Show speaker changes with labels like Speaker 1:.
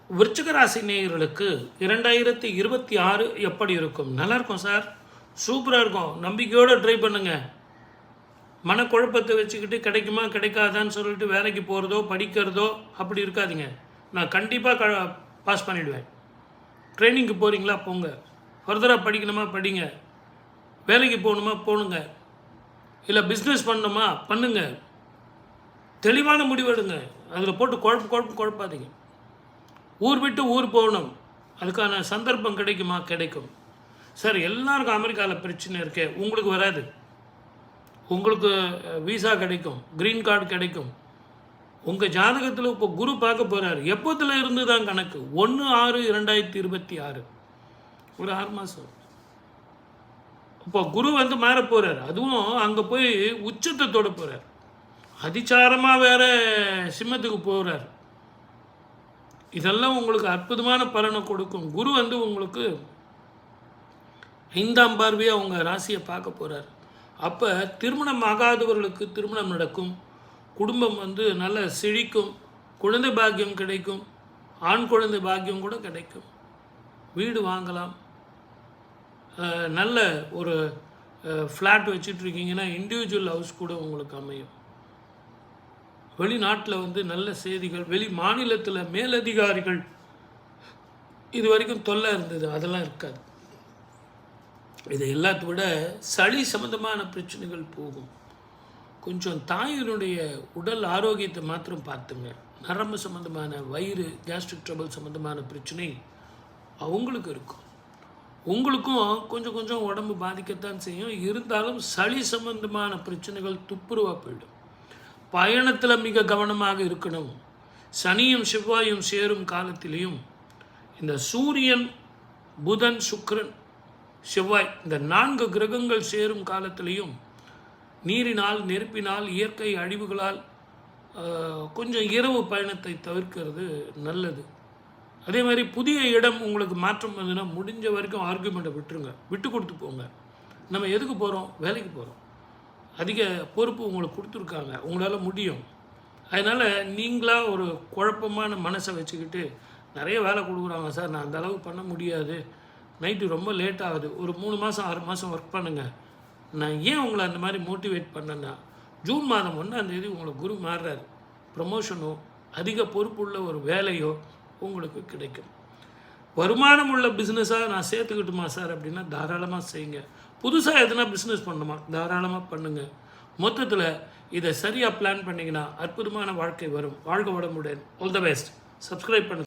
Speaker 1: விருச்சிக ராசி நேயர்களுக்கு 2026 எப்படி இருக்கும்? நல்லா இருக்கும் சார், சூப்பராக இருக்கும். நம்பிக்கையோடு ட்ரை பண்ணுங்கள். மனக்குழப்பத்தை வச்சுக்கிட்டு கிடைக்குமா கிடைக்காதான்னு சொல்லிட்டு வேலைக்கு போகிறதோ படிக்கிறதோ அப்படி இருக்காதிங்க. நான் கண்டிப்பாக பாஸ் பண்ணிவிடுவேன். ட்ரைனிங்க்கு போகிறீங்களா போங்க, ஃபர்தராக படிக்கணுமா படிங்க, வேலைக்கு போகணுமா போகணுங்க, இல்லை பிஸ்னஸ் பண்ணணுமா பண்ணுங்க. தெளிவான முடிவெடுங்க. அதில் போட்டு குழப்பாதீங்க. ஊர் விட்டு ஊர் போகணும், அதுக்கான சந்தர்ப்பம் கிடைக்குமா கிடைக்கும். சார் எல்லாருக்கும் அமெரிக்காவில் பிரச்சனை இருக்கே, உங்களுக்கு வராது. உங்களுக்கு விசா கிடைக்கும், க்ரீன் கார்டு கிடைக்கும். உங்கள் ஜாதகத்தில் இப்போ குரு பார்க்க போகிறார். எப்போத்தில் இருந்து தான் கணக்கு? 1/6/2026, ஒரு 6 மாதம். இப்போ குரு வந்து மாற போகிறார். அதுவும் அங்கே போய் உச்சத்தை தொட போகிறார். அதிச்சாரமாக வேற சிம்மத்துக்கு போகிறார். இதெல்லாம் உங்களுக்கு அற்புதமான பலனை கொடுக்கும். குரு வந்து உங்களுக்கு 5ஆம் பார்வையாக உங்கள் ராசியை பார்க்க போகிறார். அப்போ திருமணம் ஆகாதவர்களுக்கு திருமணம் நடக்கும், குடும்பம் வந்து நல்ல செழிக்கும், குழந்தை பாக்கியம் கிடைக்கும், ஆண் குழந்தை பாக்கியம் கூட கிடைக்கும், வீடு வாங்கலாம். நல்ல ஒரு ஃப்ளாட் வச்சுட்ருக்கீங்கன்னா இண்டிவிஜுவல் ஹவுஸ் கூட உங்களுக்கு அமையும். வெளிநாட்டில் வந்து நல்ல செய்திகள், வெளி மாநிலத்தில் மேலதிகாரிகள் இது வரைக்கும் தொல்லை இருந்தது, அதெல்லாம் இருக்காது. இதை எல்லாத்த விட சளி சம்மந்தமான பிரச்சனைகள் போகும். கொஞ்சம் தாயினுடைய உடல் ஆரோக்கியத்தை மாத்திரம் பார்த்துங்க. நரம்பு சம்மந்தமான வயிறு, கேஸ்ட்ரிக் ட்ரபிள் சம்மந்தமான பிரச்சனை அவங்களுக்கு இருக்கும். உங்களுக்கும் கொஞ்சம் கொஞ்சம் உடம்பு பாதிக்கத்தான் செய்யும். இருந்தாலும் சளி சம்பந்தமான பிரச்சனைகள் துப்புரவாக போயிடும். பயணத்தில் மிக கவனமாக இருக்கணும். சனியும் செவ்வாயும் சேரும் காலத்திலையும் இந்த சூரியன், புதன், சுக்கிரன், செவ்வாய் இந்த 4 கிரகங்கள் சேரும் காலத்திலையும் நீரினால், நெருப்பினால், இயற்கை அழிவுகளால் கொஞ்சம் இரவு பயணத்தை தவிர்க்கிறது நல்லது. அதே மாதிரி புதிய இடம் உங்களுக்கு மாற்றம் வந்ததுன்னா முடிஞ்ச வரைக்கும் ஆர்குமெண்ட்டை விட்டுருங்க, விட்டு கொடுத்து போங்க. நம்ம எதுக்கு போகிறோம்? வேலைக்கு போகிறோம். அதிக பொறுப்பு உங்களுக்கு கொடுத்துருக்காங்க, உங்களால் முடியும். அதனால் நீங்களாக ஒரு குழப்பமான மனசை வச்சுக்கிட்டு நிறைய வேலை கொடுக்குறாங்க சார், நான் அந்த அளவுக்கு பண்ண முடியாது, நைட்டு ரொம்ப லேட் ஆகுது, ஒரு 3 மாதம் 6 மாதம் ஒர்க் பண்ணுங்கள். நான் ஏன் உங்களை அந்த மாதிரி மோட்டிவேட் பண்ணேன்னா, ஜூன் மாதம் 1ஆம் தேதி உங்களுக்கு குரு மாறுறாரு. ப்ரமோஷனோ அதிக பொறுப்புள்ள ஒரு வேலையோ உங்களுக்கு கிடைக்கும். வருமானம் உள்ள பிஸ்னஸாக நான் சேர்த்துக்கிட்டுமா சார் அப்படின்னா தாராளமாக செய்யுங்க. புதுசாக எதுனா பிஸ்னஸ் பண்ணணுமா தாராளமாக பண்ணுங்கள். மொத்தத்தில் இதை சரியாக பிளான் பண்ணிங்கன்னா அற்புதமான வாழ்க்கை வரும். வாழ்க வளமுடன். All the best. சப்ஸ்கிரைப் பண்ணுங்கள்.